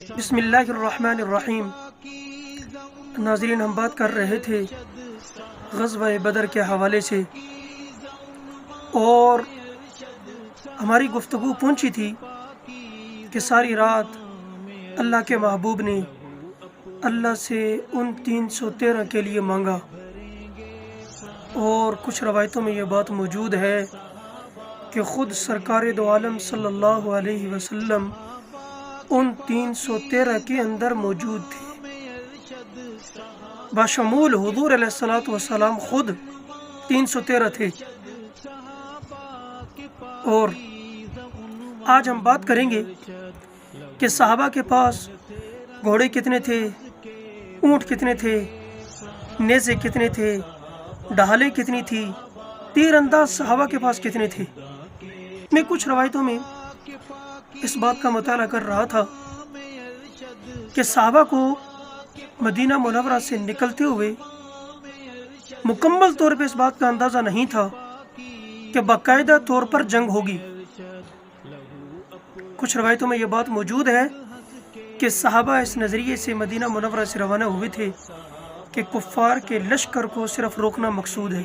بسم اللہ الرحمن الرحیم۔ ناظرین، ہم بات کر رہے تھے غزوہ بدر کے حوالے سے، اور ہماری گفتگو پہنچی تھی کہ ساری رات اللہ کے محبوب نے اللہ سے ان 313 کے لیے مانگا، اور کچھ روایتوں میں یہ بات موجود ہے کہ خود سرکار دو عالم صلی اللہ علیہ وسلم ان 313 کے اندر موجود تھے، بشمول حضور علیہ الصلوۃ والسلام خود 313 تھے۔ اور آج ہم بات کریں گے کہ صحابہ کے پاس گھوڑے کتنے تھے، اونٹ کتنے تھے، نیزے کتنے تھے، ڈھالیں کتنی تھی، تیر انداز صحابہ کے پاس کتنے تھے۔ میں کچھ روایتوں میں اس بات کا مطالعہ کر رہا تھا کہ صحابہ کو مدینہ منورہ سے نکلتے ہوئے مکمل طور پہ اس بات کا اندازہ نہیں تھا کہ باقاعدہ طور پر جنگ ہوگی۔ کچھ روایتوں میں یہ بات موجود ہے کہ صحابہ اس نظریے سے مدینہ منورہ سے روانہ ہوئے تھے کہ کفار کے لشکر کو صرف روکنا مقصود ہے۔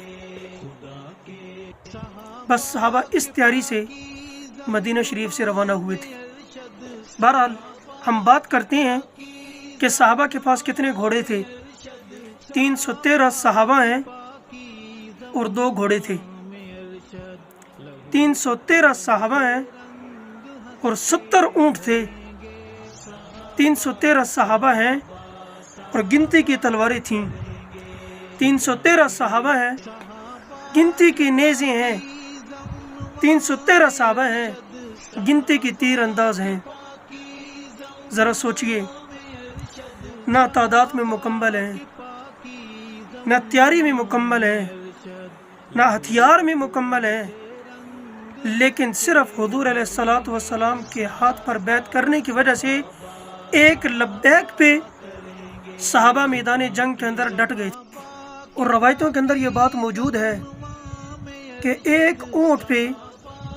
بس صحابہ اس تیاری سے مدینہ شریف سے روانہ ہوئے تھے۔ بہرحال ہم بات کرتے ہیں کہ صحابہ کے پاس کتنے گھوڑے تھے۔ 313 صحابہ ہیں اور 2 گھوڑے تھے۔ 313 صحابہ ہیں اور 70 اونٹ تھے۔ 313 صحابہ ہیں اور گنتی کی تلواریں تھیں۔ 313 صحابہ ہیں، گنتی کی نیزیں ہیں۔ 313 صحابہ ہیں، گنتی کی تیر انداز ہیں۔ ذرا سوچئے، نہ تعداد میں مکمل ہیں، نہ تیاری میں مکمل ہیں، نہ ہتھیار میں مکمل ہیں، لیکن صرف حضور علیہ الصلوۃ والسلام کے ہاتھ پر بیعت کرنے کی وجہ سے ایک لبیک پہ صحابہ میدان جنگ کے اندر ڈٹ گئے تھے۔ اور روایتوں کے اندر یہ بات موجود ہے کہ ایک اونٹ پہ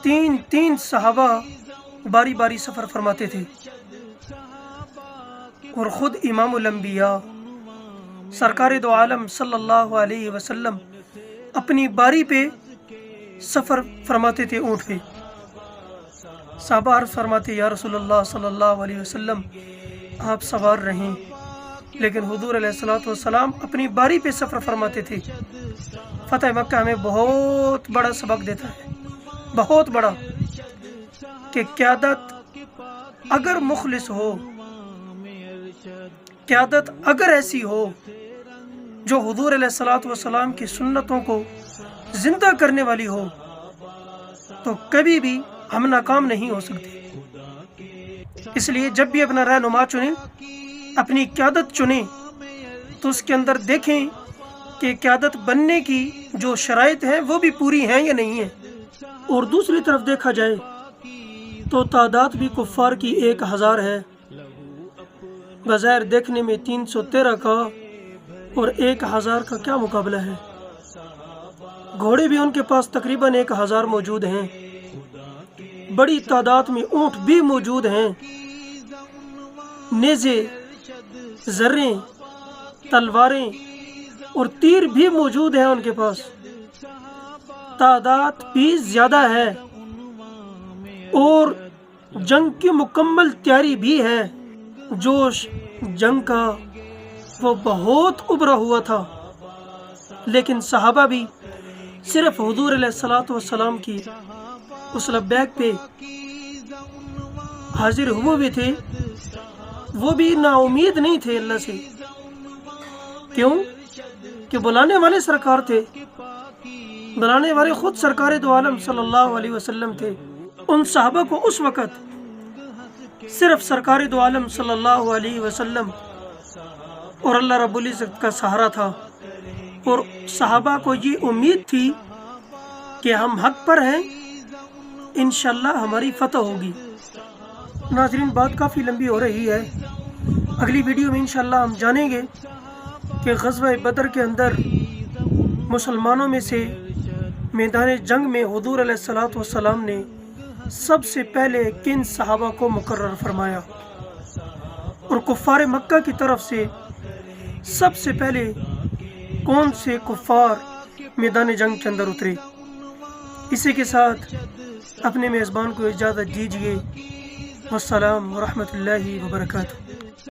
3 صحابہ باری باری سفر فرماتے تھے، اور خود امام الانبیاء سرکار دو عالم صلی اللہ علیہ وسلم اپنی باری پہ سفر فرماتے تھے اونٹ پہ۔ صحابہ عرض فرماتے، یا رسول اللہ صلی اللہ علیہ وسلم آپ سوار رہیں، لیکن حضور علیہ الصلوۃ والسلام اپنی باری پہ سفر فرماتے تھے۔ فتح مکہ ہمیں بہت بڑا سبق دیتا ہے، بہت بڑا، کہ قیادت اگر مخلص ہو، قیادت اگر ایسی ہو جو حضور علیہ الصلوۃ والسلام کی سنتوں کو زندہ کرنے والی ہو، تو کبھی بھی ہم ناکام نہیں ہو سکتے۔ اس لیے جب بھی اپنا رہنما چنیں، اپنی قیادت چنیں، تو اس کے اندر دیکھیں کہ قیادت بننے کی جو شرائط ہیں وہ بھی پوری ہیں یا نہیں ہیں۔ اور دوسری طرف دیکھا جائے تو تعداد بھی کفار کی 1000 ہے۔ بظاہر دیکھنے میں 313 کا اور 1000 کا کیا مقابلہ ہے۔ گھوڑے بھی ان کے پاس تقریباً 1000 موجود ہیں، بڑی تعداد میں اونٹ بھی موجود ہیں، نیزے، زریں، تلواریں اور تیر بھی موجود ہیں ان کے پاس۔ تعداد بھی زیادہ ہے اور جنگ کی مکمل تیاری بھی ہے۔ جوش جنگ کا وہ بہت ابھرا ہوا تھا، لیکن صحابہ بھی صرف حضور علیہ الصلوۃ والسلام کی اس لبیک پہ حاضر ہوئے تھے۔ وہ بھی نا امید نہیں تھے اللہ سے۔ کیوں؟ کہ بلانے والے سرکار تھے، بلانے والے خود سرکار دو عالم صلی اللہ علیہ وسلم تھے۔ ان صحابہ کو اس وقت صرف سرکار دو عالم صلی اللہ علیہ وسلم اور اللہ رب العزت کا سہارا تھا، اور صحابہ کو یہ امید تھی کہ ہم حق پر ہیں، انشاءاللہ ہماری فتح ہوگی۔ ناظرین، بات کافی لمبی ہو رہی ہے، اگلی ویڈیو میں انشاءاللہ ہم جانیں گے کہ غزوہ بدر کے اندر مسلمانوں میں سے میدان جنگ میں حضور علیہ الصلوۃ والسلام نے سب سے پہلے کن صحابہ کو مقرر فرمایا۔ اور کفار مکہ کی طرف سے سب سے پہلے کون سے کفار میدان جنگ کے اندر اترے۔ اسی کے ساتھ اپنے میزبان کو اجازت دیجیے۔ والسلام ورحمۃ اللہ وبرکاتہ۔